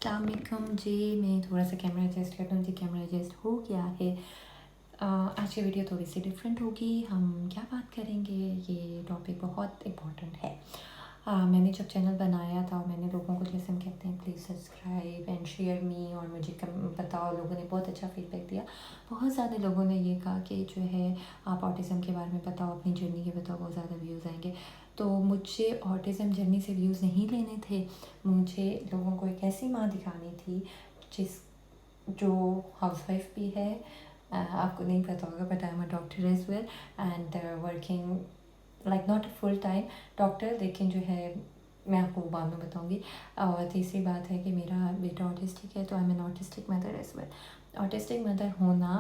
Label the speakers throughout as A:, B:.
A: अस्सलामुअलैकुम जी। मैं थोड़ा सा कैमरा एडजस्ट करता हूँ जी। कैमरा एडजस्ट हो गया है। आज की वीडियो थोड़ी सी डिफरेंट होगी। हम क्या बात करेंगे, ये टॉपिक बहुत इम्पोर्टेंट है। मैंने जब चैनल बनाया था, मैंने लोगों को, जैसे हम कहते हैं, please subscribe and share me, और मुझे बताओ। लोगों ने बहुत अच्छा फीडबैक दिया। बहुत ज़्यादा लोगों ने ये कहा कि जो है आप ऑटिज़म के बारे में बताओ, अपनी जर्नी के बताओ, बहुत ज़्यादा व्यूज़ आएंगे। तो मुझे ऑटिज़म जर्नी से व्यूज़ नहीं लेने थे। मुझे लोगों को एक ऐसी माँ दिखानी थी जिस जो हाउसवाइफ भी है। आपको नहीं पता होगा, but I am a doctor as well and working like not a full time doctor, लेकिन जो है मैं आपको बाद में बताऊंगी। और तीसरी बात है कि मेरा बेटा ऑटिस्टिक है, तो I am an autistic mother as well. Autistic mother होना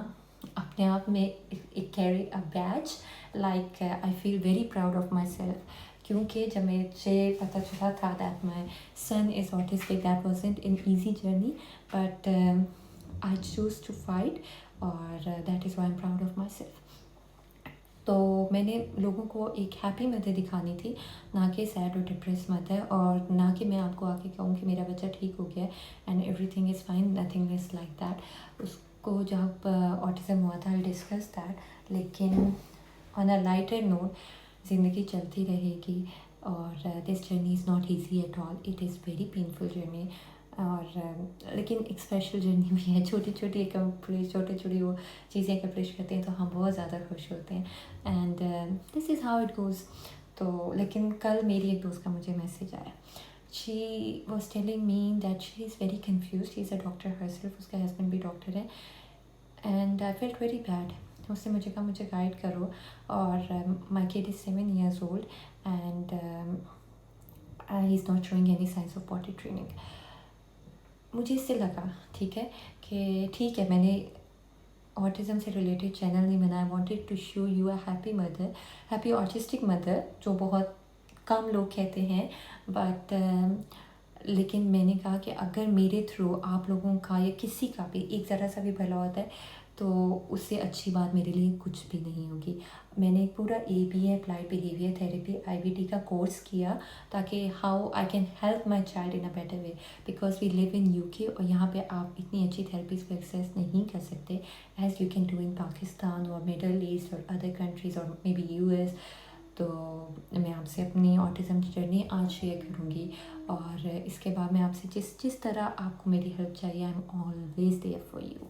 A: अपने आप में it carry a badge, like I feel very proud of myself. क्योंकि जब मुझे पता चला था that my son is autistic, that wasn't an easy journey, but I choose to fight, और that is why am proud of myself. तो मैंने लोगों को एक हैप्पी मदर दिखानी थी, ना कि सैड और डिप्रेस मदर, और ना कि मैं आपको आके कहूँ कि मेरा बच्चा ठीक हो गया and everything is fine, nothing is like that. उसको जब ऑटिज़म हुआ था, आई डिस्कस दैट, लेकिन ऑन अ लाइटर नोट ज़िंदगी चलती रहेगी। और this journey is not easy at all, it is very painful journey. और लेकिन एक स्पेशल जर्नी भी है। छोटी छोटी अकम्प्लिश, छोटी छोटी वो चीज़ें अकम्प्लिश करते हैं तो हम बहुत ज़्यादा खुश होते हैं। And this is how it goes. तो लेकिन कल मेरी एक दोस्त का मुझे मैसेज आया। She was telling me that she is very confuse. She is a doctor herself, उसका हस्बैंड भी डॉक्टर है, and I felt very bad. उससे मुझे कहा मुझे गाइड करो। और my kid is 7 years old and he is not showing any science of potty training. मुझे इससे लगा ठीक है कि ठीक है, मैंने ऑटिज़म से रिलेटेड चैनल नहीं बनाया। I wanted to show you a happy mother, happy autistic mother, जो बहुत कम लोग कहते हैं। बट लेकिन मैंने कहा कि अगर मेरे थ्रू आप लोगों का या किसी का भी एक ज़रा सा भी भला होता है, तो उससे अच्छी बात मेरे लिए कुछ भी नहीं होगी। मैंने पूरा ABA applied behaviour therapy IBT का कोर्स किया, ताकि how I can help my child in a better way, because we live in UK, और यहाँ पे आप इतनी अच्छी थेरेपीज़ को एक्सेस नहीं कर सकते as you can do in Pakistan और मिडल ईस्ट और अदर कंट्रीज़ और मे बी US। तो मैं आपसे अपनी ऑटिज़म की जर्नी आज शेयर करूँगी, और इसके बाद मैं आपसे जिस जिस तरह आपको मेरी हेल्प चाहिए, I am always there for you.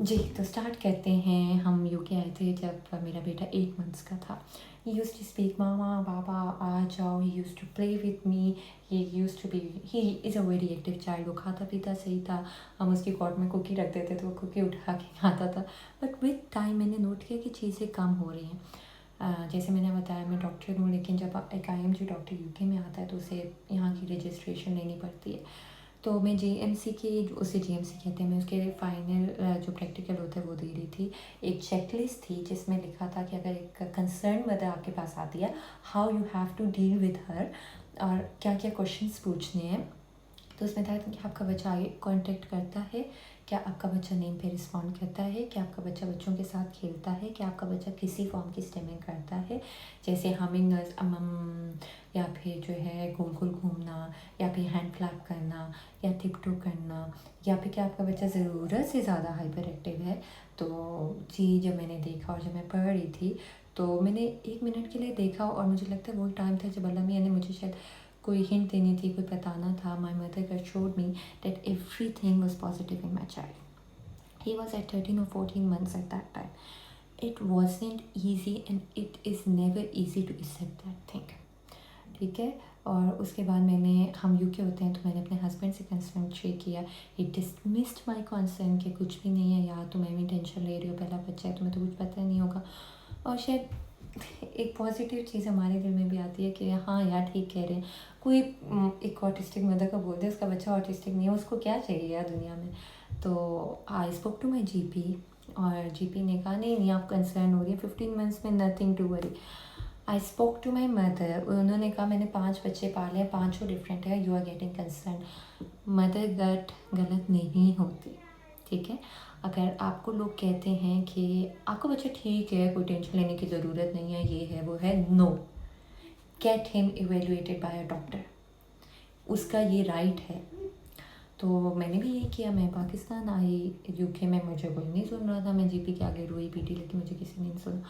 A: जी, तो स्टार्ट करते हैं। हम UK आए थे जब मेरा बेटा 8 months का था। ही यूज़ टू स्पीक मामा पापा आ जाओ, he used to play with me, he used to be, he is a very active child. वो खाता पीता सही था। हम उसकी कॉट में कुकी रख देते तो वो कुकी उठा के खाता था। बट विद टाइम मैंने नोट किया कि चीज़ें कम हो रही हैं। जैसे मैंने बताया, मैं डॉक्टर हूँ, लेकिन जब एक IMG डॉक्टर UK में आता है तो उसे यहाँ की रजिस्ट्रेशन लेनी पड़ती है। तो मैं GMC की, उसे GMC कहते हैं, मैं उसके फाइनल जो प्रैक्टिकल होता है वो दे रही थी। एक चेकलिस्ट थी जिसमें लिखा था कि अगर एक कंसर्न मदर आपके पास आती है, how you have to deal with her, और क्या क्या क्वेश्चंस पूछने हैं। तो उसमें था कि आपका बच्चा आगे कॉन्टेक्ट करता है, क्या आपका बच्चा नेम पे रिस्पॉन्ड करता है, क्या आपका बच्चा बच्चों के साथ खेलता है, क्या आपका बच्चा किसी फॉर्म की स्टेमिंग करता है, जैसे हमिंग नॉइज या फिर जो है गोल गोल घूमना, या फिर हैंड क्लैप करना, या टिप टो करना, या फिर क्या आपका बच्चा ज़रूरत से ज़्यादा हाइपर एक्टिव है। तो जी, जब मैंने देखा और जब मैं पढ़ रही थी, तो मैंने 1 मिनट के लिए देखा, और मुझे लगता है वो टाइम था जब अल्लाह मियाँ ने मुझे शायद कोई हिंट देनी थी, कोई बताना था। My mother got showed me that everything was positive in my child. He was at 13 or 14 months at that time. It wasn't easy and it is never easy to accept that thing, ठीक है। और उसके बाद मैंने, हम UK होते हैं, तो मैंने अपने हस्बैंड से कंसर्न शेयर किया। ही डिसमिस्ड माई कंसर्न कि कुछ भी नहीं है यार, तुम भी टेंशन ले रही हो, पहला बच्चा है, तुम्हें तो कुछ पता नहीं होगा। और शायद एक पॉजिटिव चीज़ हमारे दिल में भी आती है कि हाँ यार, ठीक कह रहे हैं। कोई एक ऑटिस्टिक मदर का बोल दे उसका बच्चा ऑटिस्टिक नहीं है, उसको क्या चाहिए यार दुनिया में। तो I spoke to my GP, और GP ने कहा नहीं नहीं, आप कंसर्न हो रही है, 15 months में nothing to worry. I spoke to my mother, उन्होंने कहा मैंने 5 बच्चे पाले हैं, पाँचों डिफरेंट है, you are getting concern. Mother gut गलत नहीं होती, ठीक है। अगर आपको लोग कहते हैं कि आपका बच्चा ठीक है, कोई टेंशन लेने की ज़रूरत नहीं है, ये है वो है, no, get him evaluated by a doctor. उसका ये राइट है। तो मैंने भी यही किया, मैं पाकिस्तान आई, यूके में मुझे कोई नहीं सुन रहा था, मैं जीपी के आगे रोई पीटी लेकिन मुझे किसी ने नहीं सुना।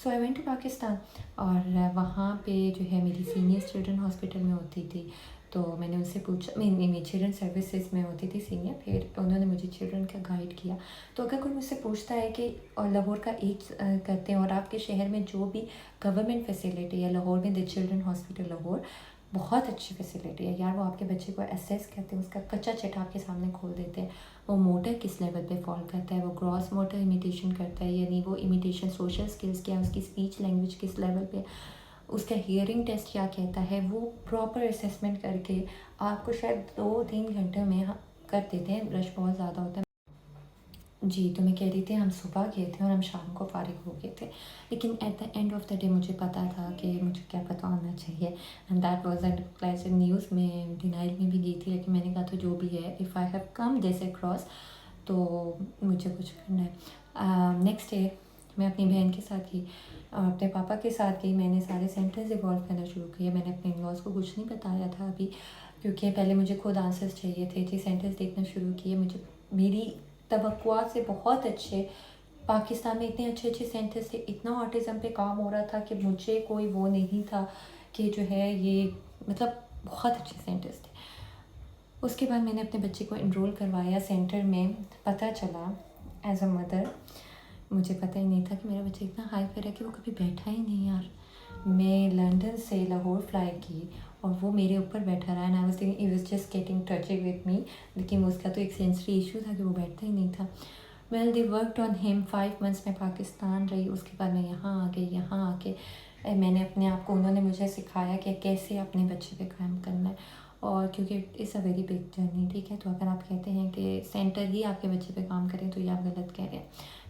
A: सो आई वेंट टू पाकिस्तान, और वहाँ पे जो है मेरी सीनियर चिल्ड्रन हॉस्पिटल में होती थी, तो मैंने उनसे पूछा, मेरी चिल्ड्रन सर्विसेज में होती थी सीनियर, फिर उन्होंने मुझे चिल्ड्रन का गाइड किया। तो अगर कोई मुझसे पूछता है कि लाहौर का एक करते हैं और आपके शहर में जो भी गवर्नमेंट फैसिलिटी है, लाहौर में द चिल्ड्रन हॉस्पिटल लाहौर बहुत अच्छी फैसिलिटी है यार, वो आपके बच्चे को असेस करते हैं, उसका कच्चा चिट्ठा आपके सामने खोल देते हैं, वो मोटर किस लेवल पे फॉल करता है, वो ग्रॉस मोटर इमिटेशन करता है यानी वो इमिटेशन सोशल स्किल्स क्या है, उसकी स्पीच लैंग्वेज किस लेवल पे, उसका हियरिंग टेस्ट क्या कहता है, वो प्रॉपर असेसमेंट करके आपको शायद 2-3 घंटे में कर देते हैं। रश बहुत ज़्यादा होता है। जी, तो मैं कह रही थी हम सुबह गए थे और हम शाम को फ़ारिग हो गए थे, लेकिन at the end of the day मुझे पता था कि मुझे क्या पता होना चाहिए, and that was at pleasant news. में डिनाइल में भी गई थी, लेकिन मैंने कहा था जो भी है, if I have come this across तो मुझे कुछ करना है। नेक्स्ट डे मैं अपनी बहन के साथ गई और अपने पापा के साथ गई। मैंने सारे सेंटेंस इवॉल्व करना शुरू किए। मैंने अपने इन-लॉज़ को कुछ नहीं बताया था अभी, क्योंकि पहले मुझे खुद आंसर्स चाहिए थे। जी, सेंटेंस देखना शुरू किए। मुझे मेरी तवक्कुआत से बहुत अच्छे, पाकिस्तान में इतने अच्छे-अच्छे सेंटर्स थे, इतना ऑटिज़्म पे काम हो रहा था कि मुझे कोई वो नहीं था कि जो है ये, मतलब बहुत अच्छे सेंटर्स थे। उसके बाद मैंने अपने बच्चे को एनरोल करवाया सेंटर में। पता चला एज़ अ मदर, मुझे पता ही नहीं था कि मेरा बच्चा इतना हाइपर है कि वो कभी बैठा ही नहीं यार। मैं लंदन से लाहौर फ्लाई की और वो मेरे ऊपर बैठा रहा, and I was thinking he was just getting touching with me, लेकिन उसका तो एक सेंसरी इशू था कि वो बैठता ही नहीं था। Well they worked on him. 5 months में पाकिस्तान रही, उसके बाद मैं यहाँ आ गई। यहाँ आके मैंने अपने आप को, उन्होंने मुझे सिखाया कि कैसे अपने बच्चे पे काम करना है, और क्योंकि it's a very big journey, ठीक है। तो अगर आप कहते हैं कि सेंटर ही आपके बच्चे पे काम करें तो ये आप गलत कह रहे हैं,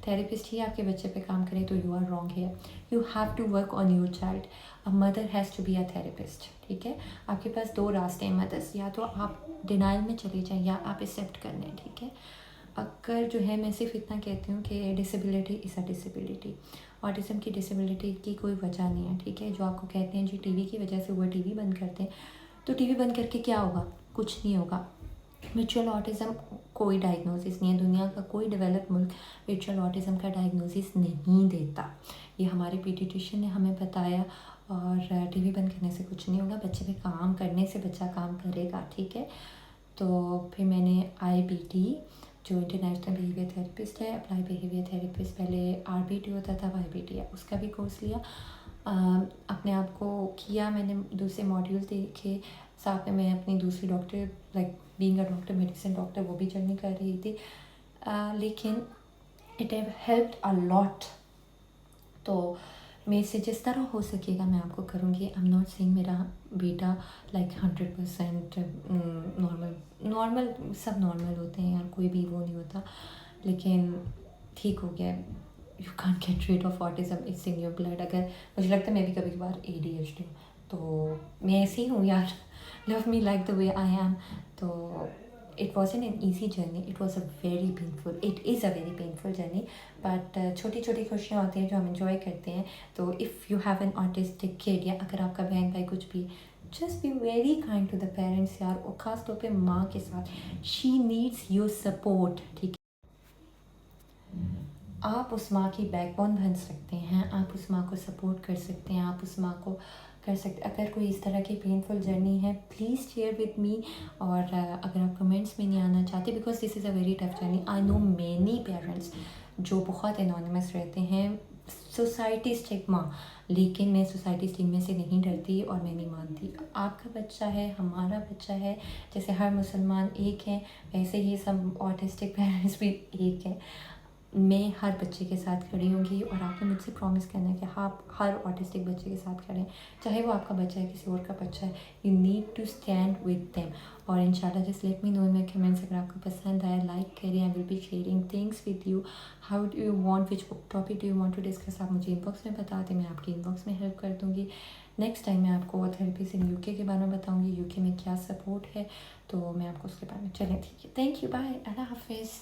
A: थेरेपिस्ट ही आपके बच्चे पे काम करें तो you are wrong here. You have to work on your child. A mother has to be a therapist, ठीक है। आपके पास 2 रास्ते हैं मदर्स, या तो आप डिनाइल में चले जाएँ या आप एक्सेप्ट कर लें, ठीक है। अगर जो है, मैं सिर्फ इतना कहती हूँ कि disability is a disability. Autism की डिसेबिलिटी की कोई वजह नहीं है, ठीक है। जो आपको कहते हैं जी टीवी की वजह से वो टीवी बंद करते हैं, तो टीवी बंद करके क्या होगा? कुछ नहीं होगा। वर्चुअल ऑटिज़म कोई डायग्नोसिस नहीं है, दुनिया का कोई डेवलप मुल्क वर्चुअल ऑटिज़म का डायग्नोसिस नहीं देता। ये हमारे पीडियाट्रिशियन ने हमें बताया, और टीवी बंद करने से कुछ नहीं होगा, बच्चे पे काम करने से बच्चा काम करेगा, ठीक है। तो फिर मैंने IBT, जो इंटरनेशनल बिहेवियर थेरेपिस्ट है, अप्लाई बिहेवियर थेरेपिस्ट, पहले RBT होता था, अब IBT है, उसका भी कोर्स लिया। अपने आप को किया मैंने, दूसरे मॉड्यूल देखे, साथ में मैं अपनी दूसरी doctor, like being a doctor, medicine doctor, वो भी जर्नी कर रही थी। लेकिन it have helped a lot. तो मेरे से जिस तरह हो सकेगा मैं आपको करूँगी। आई एम नॉट सेइंग मेरा बेटा लाइक 100% नॉर्मल, सब नॉर्मल होते हैं यार, कोई भी वो नहीं होता, लेकिन ठीक हो गया। You can't get rid of autism, it's in your blood. अगर मुझे लगता है मैं भी कभी कभार ADHD हूँ, तो मैं ऐसी हूँ यार, love me like the way I am. तो it wasn't an easy journey, it was a very painful, it is a very painful journey, but छोटी छोटी खुशियाँ होती हैं जो हम enjoy करते हैं। तो if you have an autistic kid, या अगर आपका बहन भाई कुछ भी, just be very kind to the parents यार, और ख़ास तौर पे माँ के साथ, she needs your support, ठीक है। आप उस माँ की बैकबोन बन सकते हैं, आप उस माँ को सपोर्ट कर सकते हैं, आप उस माँ को कर सकते। अगर कोई इस तरह की पेनफुल जर्नी है, प्लीज़ शेयर विद मी। और अगर आप कमेंट्स में नहीं आना चाहते, because this is a very tough journey, I know many parents जो बहुत एनोनिमस रहते हैं, सोसाइटी स्टिग्मा, लेकिन मैं सोसाइटी स्टिग्मा से नहीं डरती और मैं नहीं मानती। आपका बच्चा है, हमारा बच्चा है, जैसे हर मुसलमान एक है, वैसे ही सब ऑटिस्टिक पेरेंट्स भी एक हैं। मैं हर बच्चे के साथ खड़ी होंगी, और आपने मुझसे प्रॉमिस करना है कि आप हर ऑटिस्टिक बच्चे के साथ खड़े हैं, चाहे वो आपका बच्चा है, किसी और का बच्चा है। You need to stand with them. और इंशाल्लाह just let me know in my comments, अगर आपको पसंद आया लाइक करें। I will be sharing things with you. How do you want, which topic do you want to discuss, आप मुझे inbox में बता दें, मैं आपकी इनबॉक्स में हेल्प कर दूँगी। नेक्स्ट टाइम मैं आपको थेरेपीज इन UK के बारे में बताऊँगी, UK में क्या सपोर्ट है, तो मैं आपको उसके बारे में, चलें ठीक है। थैंक यू, बाय, अल्लाह हाफिज़।